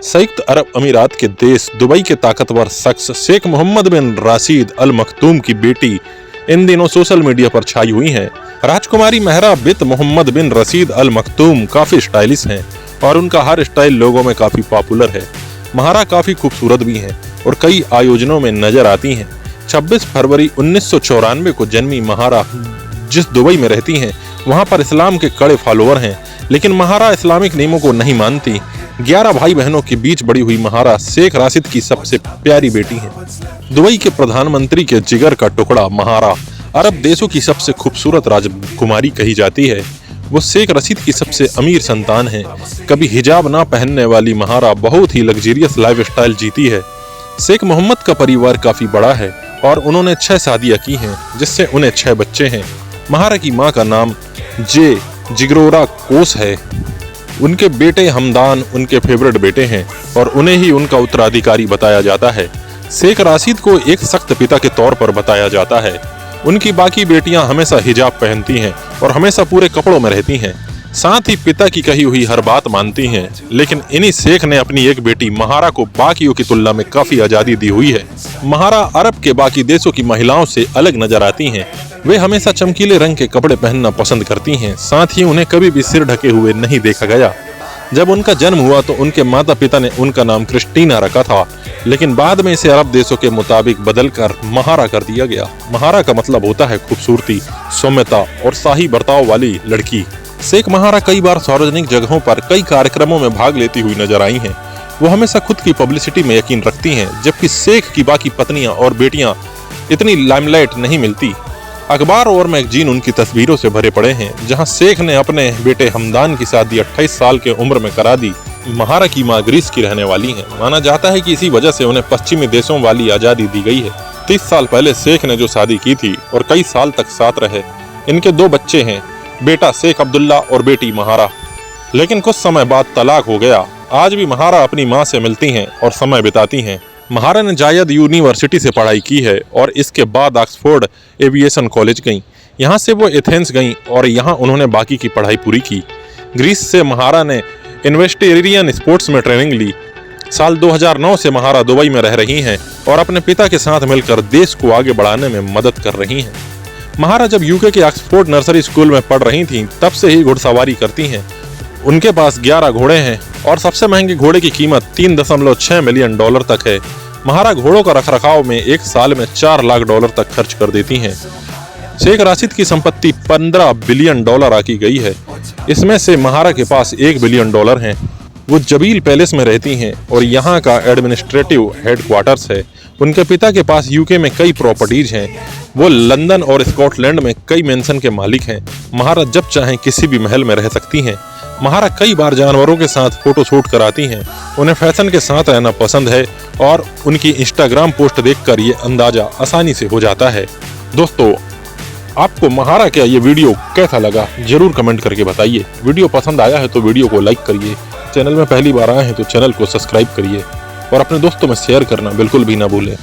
संयुक्त अरब अमीरात के देश दुबई के ताकतवर शख्स शेख मोहम्मद बिन राशिद अल मखतूम की बेटी इन दिनों सोशल मीडिया पर छाई हुई हैं। राजकुमारी महरा बित मोहम्मद बिन रशीद अल मखतूम काफी स्टाइलिश हैं और उनका हर स्टाइल लोगों में काफी पॉपुलर है। महारा काफी खूबसूरत भी हैं और कई आयोजनों में नजर आती हैं। 26 फरवरी 1994 को जन्मी महारा जिस दुबई में रहती हैं वहां पर इस्लाम के कड़े फॉलोअर हैं, लेकिन महारा इस्लामिक नियमों को नहीं मानती। 11 भाई बहनों के बीच बड़ी हुई महारा शेख राशिद की सबसे प्यारी बेटी है। दुबई के प्रधानमंत्री के जिगर का टुकड़ा महारा अरब देशों की सबसे खूबसूरत राजकुमारी कही जाती है। वो शेख रशीद की सबसे अमीर संतान है। कभी हिजाब ना पहनने वाली महारा बहुत ही लग्जरियस लाइफस्टाइल जीती है। शेख मोहम्मद का परिवार काफी बड़ा है और उन्होंने 6 शादियां की हैं, जिससे उन्हें 6 बच्चे हैं। महारा की मां का नाम जिगरोरा कोस है। उनके बेटे हमदान उनके फेवरेट बेटे हैं और उन्हें ही उनका उत्तराधिकारी बताया जाता है। शेख राशिद को एक सख्त पिता के तौर पर बताया जाता है। उनकी बाकी बेटियां हमेशा हिजाब पहनती हैं और हमेशा पूरे कपड़ों में रहती हैं, साथ ही पिता की कही हुई हर बात मानती हैं। लेकिन इन्हीं शेख ने अपनी एक बेटी महारा को बाकियों की तुलना में काफी आजादी दी हुई है। महारा अरब के बाकी देशों की महिलाओं से अलग नजर आती हैं। वे हमेशा चमकीले रंग के कपड़े पहनना पसंद करती हैं, साथ ही उन्हें कभी भी सिर ढके हुए नहीं देखा गया। जब उनका जन्म हुआ तो उनके माता पिता ने उनका नाम क्रिस्टीना रखा था, लेकिन बाद में इसे अरब देशों के मुताबिक बदलकर महारा कर दिया गया। महारा का मतलब होता है खूबसूरती, सौम्यता और शाही बर्ताव वाली लड़की। शेख महारा कई बार सार्वजनिक जगहों पर कई कार्यक्रमों में भाग लेती हुई नजर आई हैं। वो हमेशा खुद की पब्लिसिटी में यकीन रखती हैं, जबकि शेख की बाकी पत्नियां और बेटियां इतनी लाइमलाइट नहीं मिलती। अखबार और मैगजीन उनकी तस्वीरों से भरे पड़े हैं, जहां शेख ने अपने बेटे हमदान की शादी 28 साल के उम्र में करा दी। महारा की मां ग्रीस की रहने वाली हैं। माना जाता है कि इसी वजह से उन्हें पश्चिमी देशों वाली आजादी दी गई है। 30 साल पहले शेख ने जो शादी की थी और कई साल तक साथ रहे। इनके 2 बच्चे हैं, बेटा शेख अब्दुल्ला और बेटी महारा, लेकिन कुछ समय बाद तलाक हो गया। आज भी महारा अपनी मां से मिलती हैं और समय बिताती हैं। महारा ने जायद यूनिवर्सिटी से पढ़ाई की है और इसके बाद ऑक्सफोर्ड एविएशन कॉलेज गईं। यहाँ से वो एथेंस गईं और यहाँ उन्होंने बाकी की पढ़ाई पूरी की। ग्रीस से महारा ने इन्वेस्टेरियन स्पोर्ट्स में ट्रेनिंग ली। साल 2009 से महारा दुबई में रह रही हैं और अपने पिता के साथ मिलकर देश को आगे बढ़ाने में मदद कर रही हैं। महारा जब यूके के ऑक्सफोर्ड नर्सरी स्कूल में पढ़ रही थीं, तब से ही घुड़सवारी करती हैं। उनके पास 11 घोड़े हैं और सबसे महंगे घोड़े की कीमत $3.6 मिलियन तक है। महारा घोड़ों का रखरखाव में एक साल में $4 लाख तक खर्च कर देती हैं। शेख राशिद की संपत्ति $15 बिलियन आकी गई है। इसमें से महारा के पास $1 बिलियन हैं। वो जबील पैलेस में रहती हैं और यहाँ का एडमिनिस्ट्रेटिव हेडक्वार्टर्स है। उनके पिता के पास यूके में कई प्रॉपर्टीज हैं। वो लंदन और स्कॉटलैंड में कई मेंशन के मालिक हैं। महारा जब चाहें किसी भी महल में रह सकती हैं। महारा कई बार जानवरों के साथ फोटो शूट कराती हैं। उन्हें फैशन के साथ रहना पसंद है और उनकी इंस्टाग्राम पोस्ट देखकर ये अंदाजा आसानी से हो जाता है। दोस्तों, आपको महारा का ये वीडियो कैसा लगा जरूर कमेंट करके बताइए। वीडियो पसंद आया है तो वीडियो को लाइक करिए। चैनल में पहली बार आए हैं तो चैनल को सब्सक्राइब करिए और अपने दोस्तों में शेयर करना बिल्कुल भी ना भूलें।